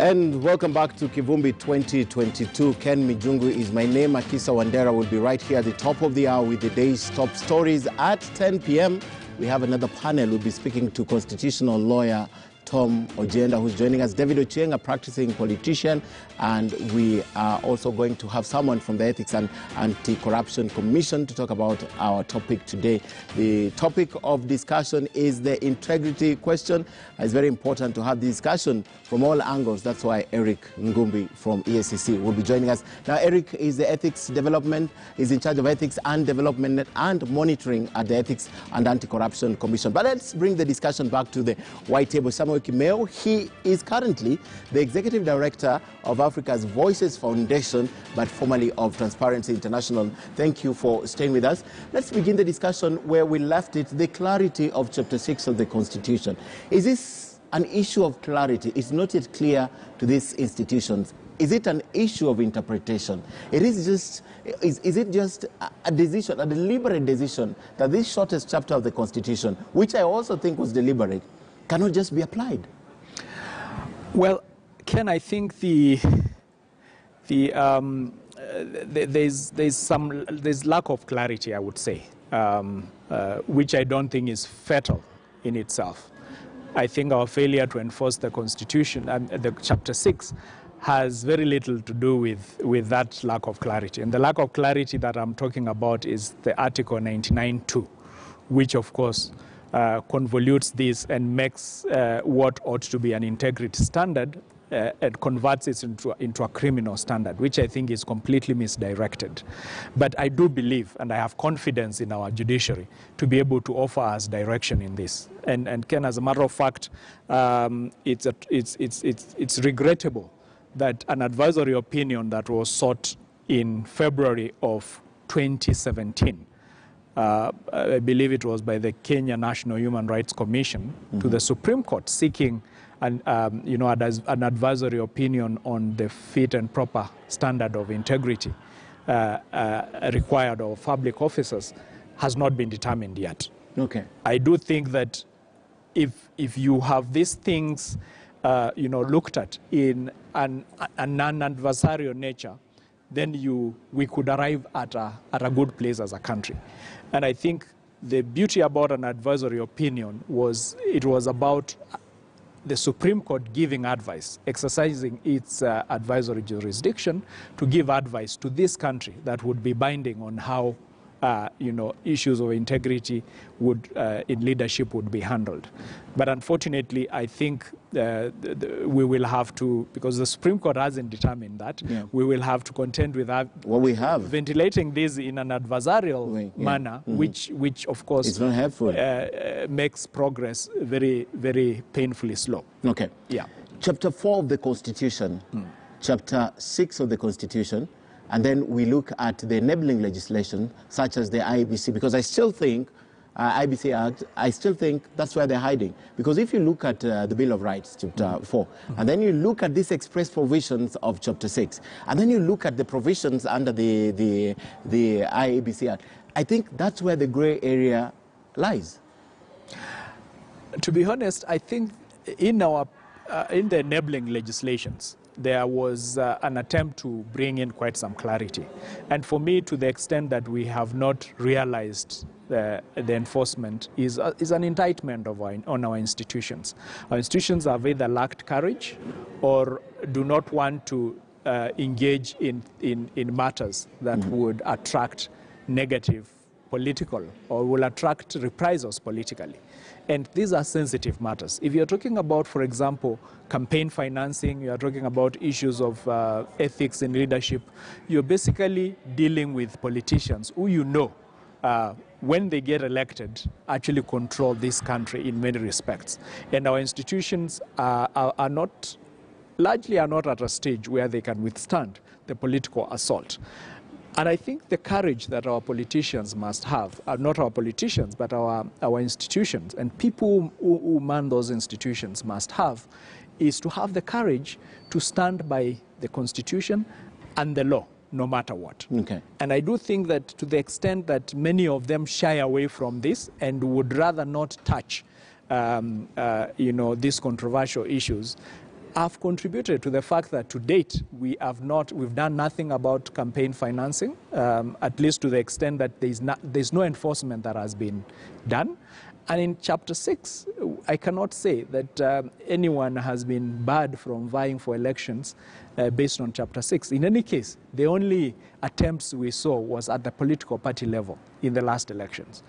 And welcome back to Kivumbi 2022. Ken Mijungu is my name. Akisa Wandera will be right here at the top of the hour with the day's top stories. At 10 p.m., we have another panel. We'll be speaking to constitutional lawyer Tom Ojenda, who's joining us, David Ochieng, a practicing politician, and we are also going to have someone from the Ethics and Anti-Corruption Commission to talk about our topic today. The topic of discussion is the integrity question. It's very important to have the discussion from all angles. That's why Eric Ngumbi from EACC will be joining us. Now, Eric is the Ethics Development, is in charge of Ethics and Development and Monitoring at the Ethics and Anti-Corruption Commission. But let's bring the discussion back to the white table. Samuel Kimeo, he is currently the Executive Director of Africa's Voices Foundation, but formerly of Transparency International. Thank you for staying with us. Let's begin the discussion where we left it, the clarity of Chapter 6 of the Constitution. Is this an issue of clarity? It's not yet clear to these institutions. Is it an issue of interpretation? Is it just a decision, a deliberate decision, that this shortest chapter of the Constitution, which I also think was deliberate, cannot just be applied? Well, Ken, I think there's lack of clarity, I would say, which I don't think is fatal in itself. I think our failure to enforce the Constitution and the Chapter 6 has very little to do with that lack of clarity. And the lack of clarity that I'm talking about is the Article 99(2), which, of course, convolutes this and makes what ought to be an integrity standard and converts it into a criminal standard, which I think is completely misdirected. But I do believe, and I have confidence in our judiciary to be able to offer us direction in this. And Ken, as a matter of fact, it's regrettable that an advisory opinion that was sought in February of 2017, I believe it was by the Kenya National Human Rights Commission, to the Supreme Court, seeking an advisory opinion on the fit and proper standard of integrity required of public officers, has not been determined yet. Okay. I do think that if you have these things looked at in an non-adversarial nature, then we could arrive at a good place as a country. And I think the beauty about an advisory opinion was it was about the Supreme Court giving advice, exercising its advisory jurisdiction to give advice to this country that would be binding on how issues of integrity in leadership would be handled. But unfortunately, I think we will have to, because the Supreme Court hasn't determined that, we will have to contend with what we have, ventilating this in an adversarial manner, which of course it's not helpful. Makes progress very, very painfully slow. Okay. Yeah. Chapter 4 of the Constitution, Chapter 6 of the Constitution, and then we look at the enabling legislation, such as the IEBC, because I still think, IBC Act, I still think that's where they're hiding. Because if you look at the Bill of Rights, Chapter 4, and then you look at these express provisions of Chapter 6, and then you look at the provisions under the IEBC Act, I think that's where the gray area lies. To be honest, I think in the enabling legislations, there was an attempt to bring in quite some clarity. And for me, to the extent that we have not realized the enforcement is an indictment on our institutions. Our institutions have either lacked courage or do not want to engage in matters that would attract negative political or will attract reprisals politically. And these are sensitive matters. If you're talking about, for example, campaign financing, you're talking about issues of ethics in leadership, you're basically dealing with politicians who when they get elected, actually control this country in many respects. And our institutions largely are not at a stage where they can withstand the political assault. And I think the courage that our politicians must have, not our politicians, but our institutions, and people who man those institutions must have, is to have the courage to stand by the Constitution and the law, no matter what. Okay. And I do think that to the extent that many of them shy away from this and would rather not touch these controversial issues, have contributed to the fact that to date we've done nothing about campaign financing, at least to the extent that there's no enforcement that has been done. And in Chapter 6, I cannot say that anyone has been barred from vying for elections based on Chapter 6. In any case, the only attempts we saw was at the political party level in the last elections,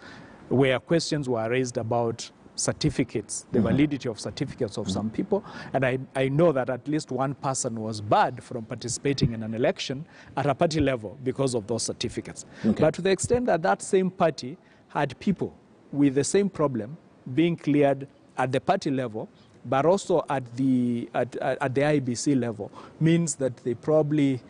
where questions were raised about certificates, the validity of certificates of some people. And I know that at least one person was barred from participating in an election at a party level because of those certificates. Okay. But to the extent that that same party had people with the same problem being cleared at the party level, but also at the IBC level, means that they probably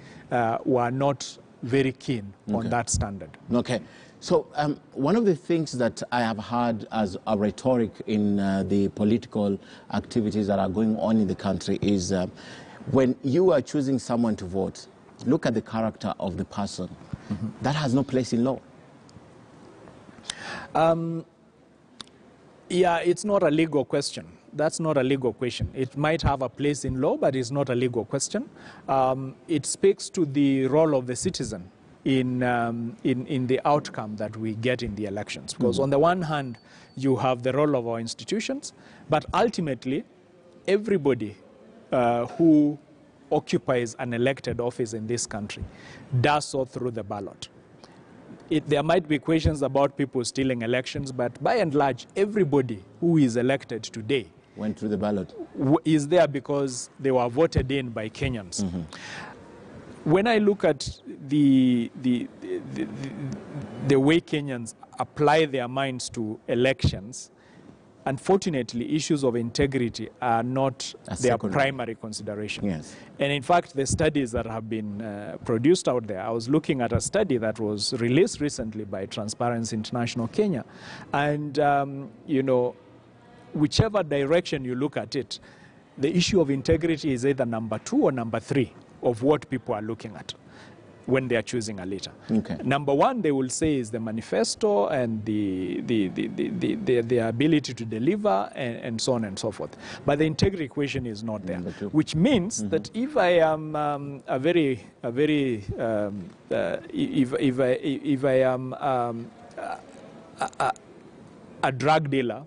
were not very keen on that standard. Okay. So one of the things that I have heard as a rhetoric in the political activities that are going on in the country is when you are choosing someone to vote, look at the character of the person. That has no place in law. Yeah, it's not a legal question. That's not a legal question. It might have a place in law, but it's not a legal question. It speaks to the role of the citizen in the outcome that we get in the elections. Because on the one hand, you have the role of our institutions, but ultimately, everybody who occupies an elected office in this country does so through the ballot. There might be questions about people stealing elections, but by and large, everybody who is elected today went through the ballot. Is there because they were voted in by Kenyans. When I look at the way Kenyans apply their minds to elections, unfortunately, issues of integrity are not their primary consideration. Yes. And in fact, the studies that have been produced out there, I was looking at a study that was released recently by Transparency International Kenya. And, you know, whichever direction you look at it, the issue of integrity is either number 2 or number 3 of what people are looking at when they are choosing a leader. Okay. Number 1, they will say, is the manifesto and the ability to deliver and so on and so forth. But the integrity question is not there, which means that if I am if I am a drug dealer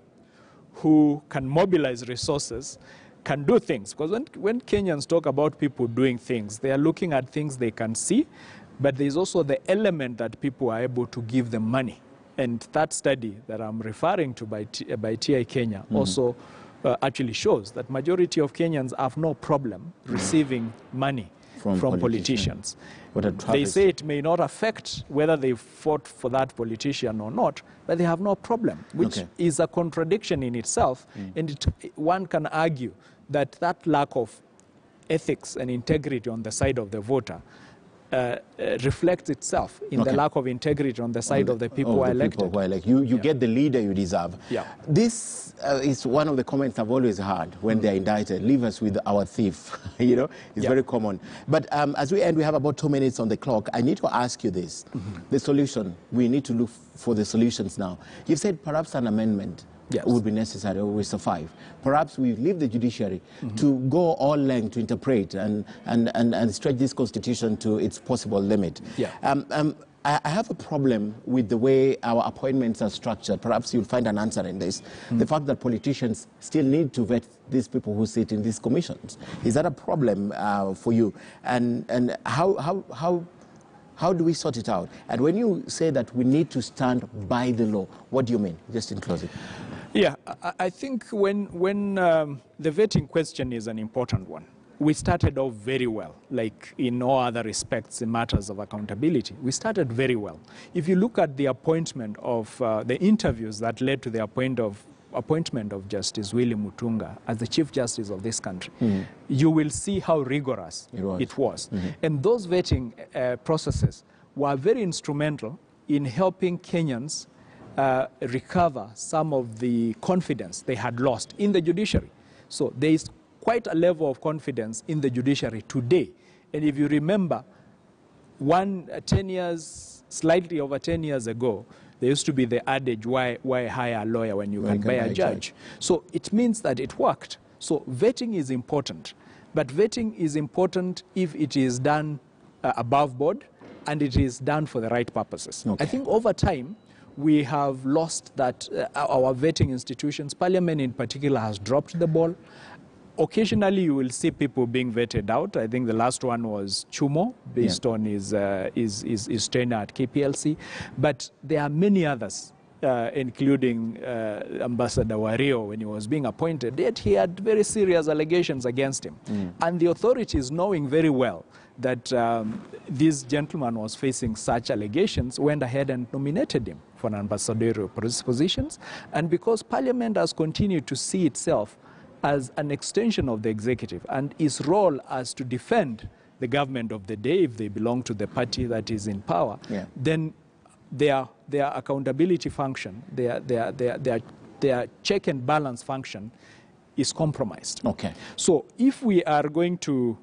who can mobilize resources, can do things. Because when Kenyans talk about people doing things, they are looking at things they can see, but there's also the element that people are able to give them money. And that study that I'm referring to by TI Kenya also actually shows that majority of Kenyans have no problem receiving money from politicians. They say it may not affect whether they fought for that politician or not, but they have no problem, which is a contradiction in itself. And one can argue that that lack of ethics and integrity on the side of the voter reflects itself in the lack of integrity on the side of the people who are elected. You get the leader you deserve. This is one of the comments I've always heard when they're indicted. Leave us with our thief. You know, it's very common. But as we end, we have about 2 minutes on the clock. I need to ask you this. The solution, we need to look for the solutions now. You've said perhaps an amendment would be necessary or will suffice. Perhaps we leave the judiciary to go all length to interpret and stretch this constitution to its possible limit. I have a problem with the way our appointments are structured. Perhaps you'll find an answer in this. The fact that politicians still need to vet these people who sit in these commissions. Is that a problem for you? And how do we sort it out? And when you say that we need to stand by the law, what do you mean? Just in closing. Yeah, I think when the vetting question is an important one. We started off very well, like in all other respects in matters of accountability. We started very well. If you look at the appointment of the interviews that led to the appointment of Justice Willie Mutunga as the Chief Justice of this country, you will see how rigorous it was. And those vetting processes were very instrumental in helping Kenyans recover some of the confidence they had lost in the judiciary. So there is quite a level of confidence in the judiciary today. And if you remember, 10 years, slightly over 10 years ago, there used to be the adage, why hire a lawyer when you can buy a judge? So it means that it worked. So vetting is important. But vetting is important if it is done above board and it is done for the right purposes. Okay. I think over time, we have lost that our vetting institutions, Parliament in particular, has dropped the ball. Occasionally, you will see people being vetted out. I think the last one was Chumo, based on his tenure at KPLC. But there are many others, including Ambassador Wario, when he was being appointed. Yet he had very serious allegations against him. And the authorities, knowing very well that this gentleman was facing such allegations, went ahead and nominated him for an ambassadorial positions. And because Parliament has continued to see itself as an extension of the executive and its role as to defend the government of the day if they belong to the party that is in power, then their accountability function, their check and balance function is compromised. Okay. So if we are going to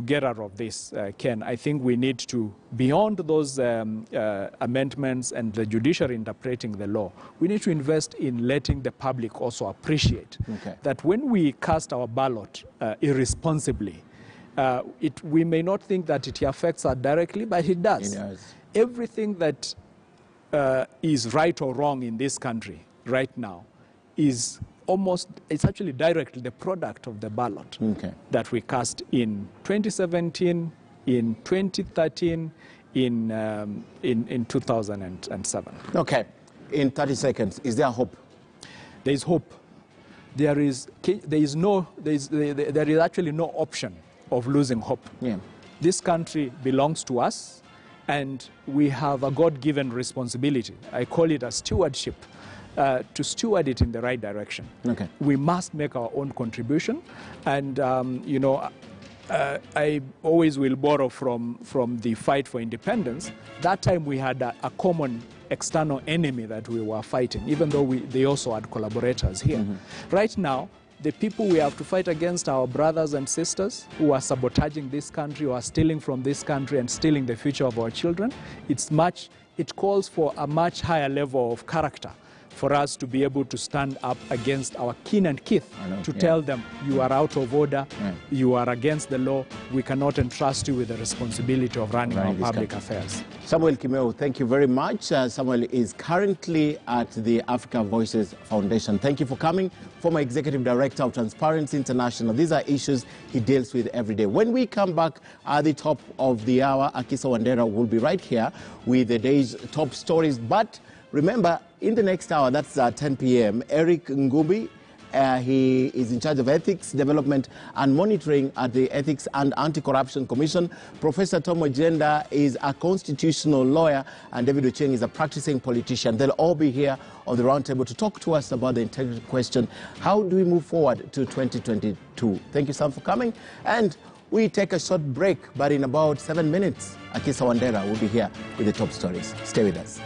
get out of this, Ken, I think we need to, beyond those amendments and the judiciary interpreting the law, we need to invest in letting the public also appreciate that when we cast our ballot irresponsibly, we may not think that it affects us directly, but it does. Everything that is right or wrong in this country right now is it's actually directly the product of the ballot that we cast in 2017, in 2013, in 2007. Okay. In 30 seconds, is there hope? There is hope. There is actually no option of losing hope. This country belongs to us, and we have a God-given responsibility. I call it a stewardship. To steward it in the right direction. We must make our own contribution. And, I always will borrow from the fight for independence. That time we had a common external enemy that we were fighting, even though they also had collaborators here. Right now, the people we have to fight against are our brothers and sisters who are sabotaging this country, who are stealing from this country and stealing the future of our children. It calls for a much higher level of character for us to be able to stand up against our kin and kith, to tell them, you are out of order, you are against the law, we cannot entrust you with the responsibility of running our public affairs. Samuel Kimeu, thank you very much. Samuel is currently at the Africa Voices Foundation. Thank you for coming. Former Executive Director of Transparency International. These are issues he deals with every day. When we come back at the top of the hour, Akisa Wandera will be right here with the day's top stories. But remember, in the next hour, that's 10 p.m., Eric Ngubi, he is in charge of ethics, development, and monitoring at the Ethics and Anti-Corruption Commission. Professor Tom Ojenda is a constitutional lawyer, and David Ocheng is a practicing politician. They'll all be here on the roundtable to talk to us about the integrity question. How do we move forward to 2022? Thank you, Sam, for coming. And we take a short break, but in about 7 minutes, Akisa Wandera will be here with the top stories. Stay with us.